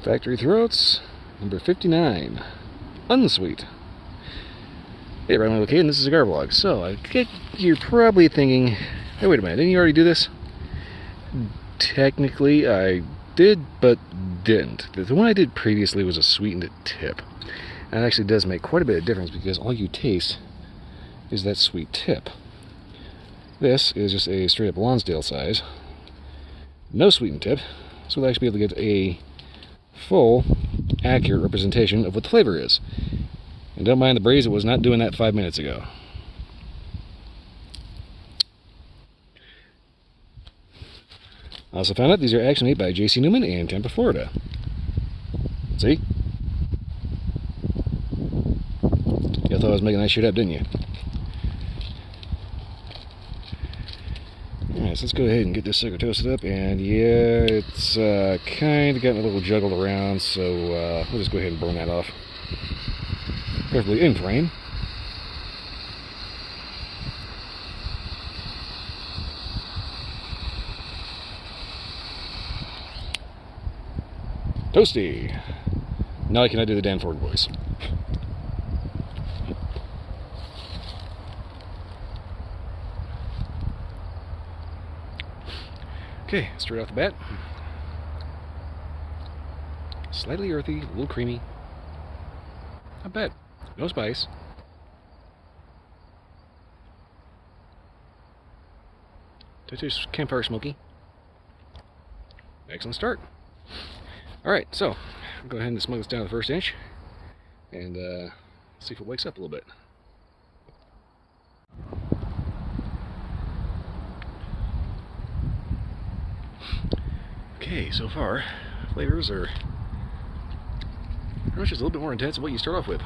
Factory Throwouts, number 59. Unsweet. Hey everyone, okay, and this is Cigar Vlog. So, you're probably thinking, hey, wait a minute, didn't you already do this? Technically, I did, but didn't. The one I did previously was a sweetened tip. And it actually does make quite a bit of difference because all you taste is that sweet tip. This is just a straight up Lonsdale size. No sweetened tip, so we'll actually be able to get a full, accurate representation of what the flavor is. And don't mind the breeze, it was not doing that 5 minutes ago. I also found out these are actually made by J.C. Newman in Tampa, Florida. See? You thought I was making that shit up, didn't you? Alright, so let's go ahead and get this sucker toasted up, and yeah, it's kind of gotten a little juggled around, so we'll just go ahead and burn that off. Preferably in frame. Toasty! Now I cannot do the Dan Ford voice. Okay, straight off the bat. Slightly earthy, a little creamy. Not bad. No spice. Touch of campfire smoky. Excellent start. Alright, so I'll go ahead and smug this down to the first inch and see if it wakes up a little bit. Okay, so far, flavors are pretty much just a little bit more intense than what you start off with.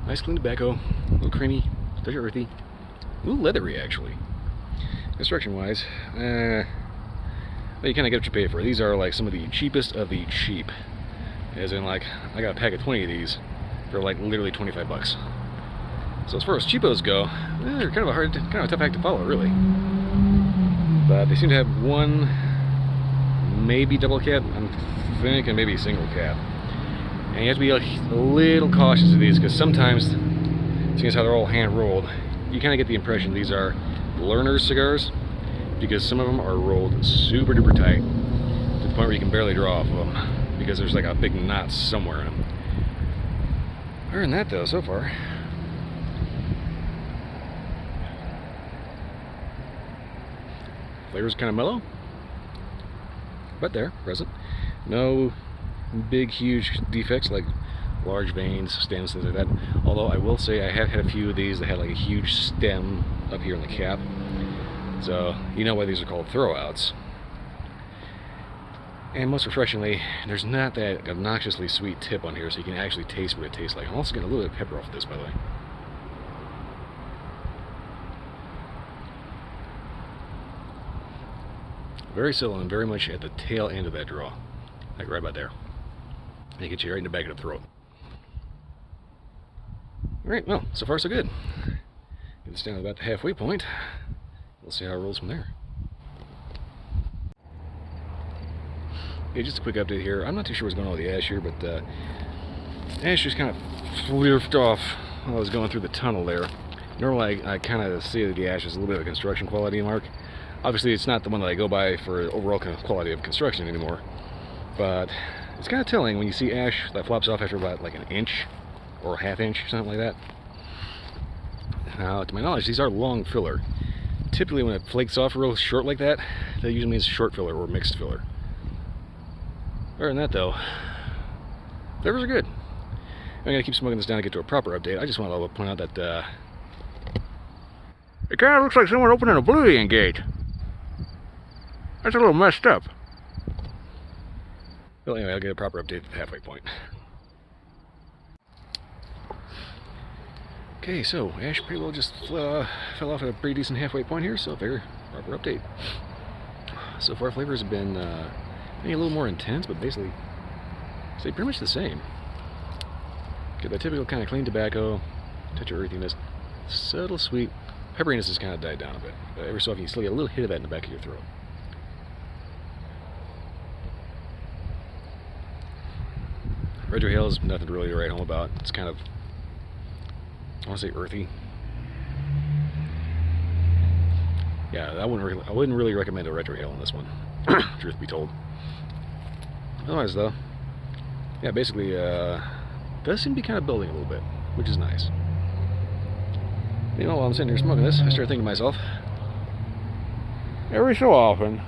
Nice clean tobacco, a little creamy, touch of earthy, a little leathery actually. Construction wise, well, you kind of get what you pay for. These are like some of the cheapest of the cheap. As in, like, I got a pack of 20 of these for like literally 25 bucks. So as far as cheapos go, they're kind of a tough act to follow, really. But they seem to have one, maybe double cap, I'm thinking maybe single cap. And you have to be a little cautious of these because sometimes, seeing as how they're all hand rolled, you kind of get the impression these are learner's cigars because some of them are rolled super duper tight to the point where you can barely draw off of them because there's like a big knot somewhere in them. Other than that though, so far, flavor's kind of mellow, but there, present. No big huge defects like large veins, stems, things like that. Although I will say I have had a few of these that had like a huge stem up here in the cap. So you know why these are called throwouts. And most refreshingly, there's not that obnoxiously sweet tip on here, so you can actually taste what it tastes like. I'm also getting a little bit of pepper off of this, by the way. Very subtle and very much at the tail end of that draw. Like right about there. They get you right in the back of the throat. Alright, well, so far so good. Get this down to about the halfway point. We'll see how it rolls from there. Okay, just a quick update here. I'm not too sure what's going on with the ash here, but ash just kind of flirted off while I was going through the tunnel there. Normally I kind of see that the ash is a little bit of a construction quality mark. Obviously it's not the one that I go by for overall quality of construction anymore, but it's kind of telling when you see ash that flops off after about like an inch or a half inch, something like that. Now, to my knowledge, these are long filler. Typically when it flakes off real short like that, that usually means short filler or mixed filler. Other than that though, flavors are good. I'm going to keep smoking this down to get to a proper update. I just want to point out that it kind of looks like someone opening a Boolean gate. That's a little messed up. Well, anyway, I'll get a proper update at the halfway point. Okay, so ash pretty well just fell off at a pretty decent halfway point here, so very proper update. So far, flavors have been maybe a little more intense, but basically stay pretty much the same. Get that typical kind of clean tobacco, touch of earthiness, subtle sweet. Pepperiness has kind of died down a bit, but every so often you still get a little hit of that in the back of your throat. Retrohale is nothing really to write home about. It's kind of, I want to say, earthy. Yeah, I wouldn't really recommend a retrohale on this one, truth be told. Otherwise, though, yeah, basically, does seem to be kind of building a little bit, which is nice. You know, while I'm sitting here smoking this, I start thinking to myself, every so often,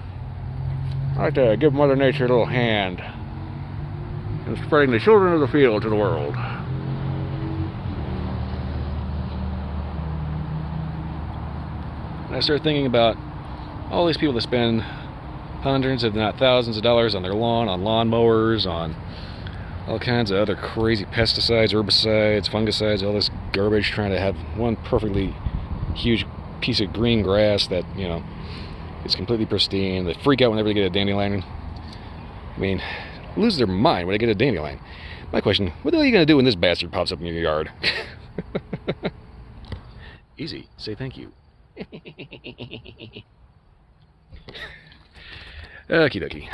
I like to give Mother Nature a little hand in spreading the children of the field to the world. And I start thinking about all these people that spend hundreds, if not thousands of dollars on their lawn, on lawn mowers, on all kinds of other crazy pesticides, herbicides, fungicides, all this garbage, trying to have one perfectly huge piece of green grass that, you know, is completely pristine. They freak out whenever they get a dandelion. I mean, lose their mind when they get a dandelion. My question, what the hell are you going to do when this bastard pops up in your yard? Easy. Say thank you. Okie dokie.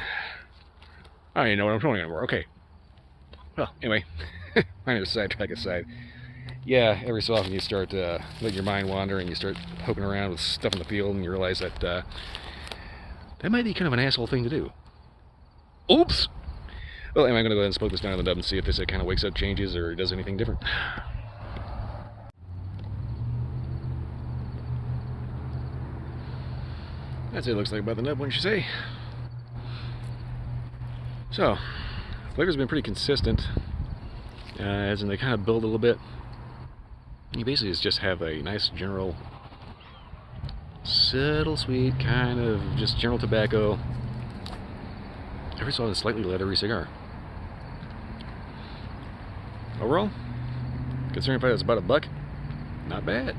I don't even know what I'm showing anymore. Okay. Well, anyway, kind of sidetrack aside. Yeah, every so often you start letting your mind wander and you start poking around with stuff in the field and you realize that that might be kind of an asshole thing to do. Oops! Well, anyway, I'm going to go ahead and smoke this down in the dub and see if this kind of wakes up, changes, or does anything different. That's what it looks like about the nub, wouldn't you say? So, flavor's been pretty consistent, as in they kind of build a little bit. You basically just have a nice general, subtle sweet, kind of just general tobacco. Every so often, a slightly leathery cigar. Overall, considering if it's about $1, not bad.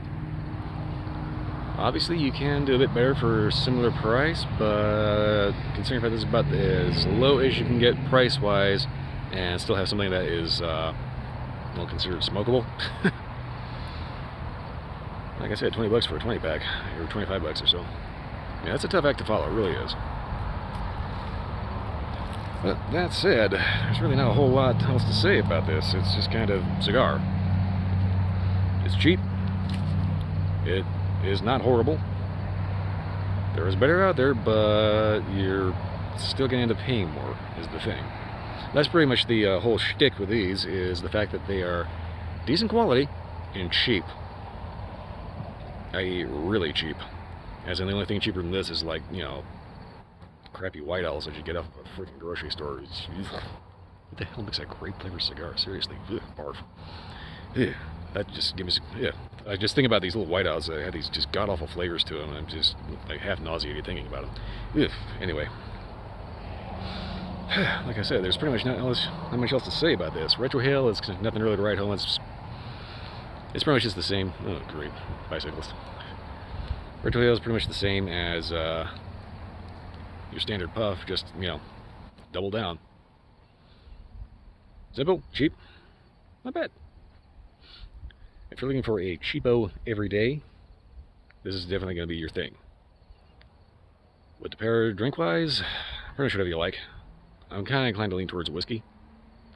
Obviously, you can do a bit better for a similar price, but considering if this is about as low as you can get price-wise, and still have something that is, well, considered smokable. Like I said, $20 for a 20-pack, or $25 or so. Yeah, that's a tough act to follow, it really is. But that said, there's really not a whole lot else to say about this. It's just kind of cigar. It's cheap. It is not horrible. There is better out there, but you're still going to end up paying more, is the thing. That's pretty much the whole shtick with these, is the fact that they are decent quality and cheap. I.e. really cheap. As in, the only thing cheaper than this is, like, you know, crappy White Owls that you get off of a freaking grocery store. What the hell makes a grape flavored cigar? Seriously, ugh, barf. Ugh, that just gives me. Yeah, I just think about these little White Owls that had these just god awful flavors to them. And I'm just like half nauseated thinking about them. Ugh. Anyway, like I said, there's pretty much not much else to say about this. Retrohale is nothing really to write home. It's pretty much just the same. Oh, great, bicyclist. Retrohale is pretty much the same as your standard puff, just, you know, double down. Simple, cheap, not bad. If you're looking for a cheapo everyday, this is definitely going to be your thing. With the pair drink-wise, pretty much whatever you like. I'm kind of inclined to lean towards whiskey,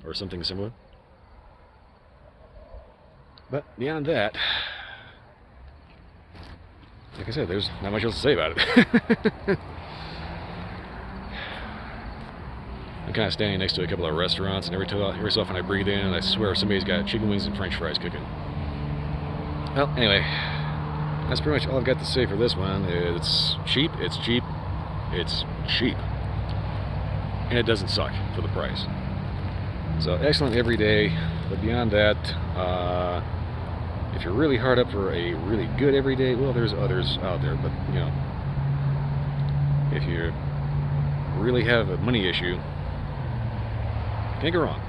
or something similar. But beyond that, like I said, there's not much else to say about it. I'm kind of standing next to a couple of restaurants, and every so often I breathe in, and I swear somebody's got chicken wings and french fries cooking. Well, anyway, that's pretty much all I've got to say for this one. It's cheap, it's cheap, it's cheap. And it doesn't suck for the price. So, excellent every day, but beyond that, if you're really hard up for a really good everyday, well, there's others out there, but, you know, if you really have a money issue, can't go wrong.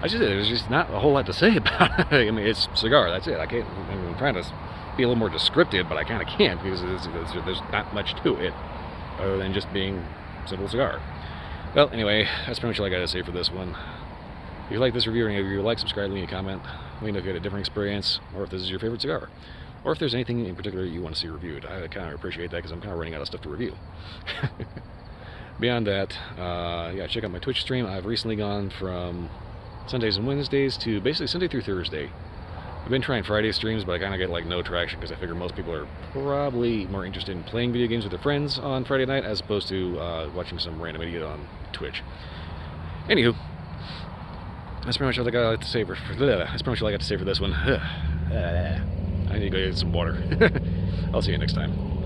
I just said there's just not a whole lot to say about it. I mean, it's cigar, that's it. I'm trying to be a little more descriptive, but I kind of can't, because there's not much to it other than just being simple cigar. Well, anyway, that's pretty much all I got to say for this one. If you like this review, or any of you like, subscribe, leave me a comment. Let me know if you had a different experience, or if this is your favorite cigar, or if there's anything in particular you want to see reviewed. I kind of appreciate that, because I'm kind of running out of stuff to review. Beyond that, yeah, check out my Twitch stream. I've recently gone from Sundays and Wednesdays to basically Sunday through Thursday. I've been trying Friday streams, but I kind of get like no traction because I figure most people are probably more interested in playing video games with their friends on Friday night as opposed to watching some random idiot on Twitch. Anywho, that's pretty much all I got to say for that's pretty much all I got to say for this one. I need to go get some water. I'll see you next time.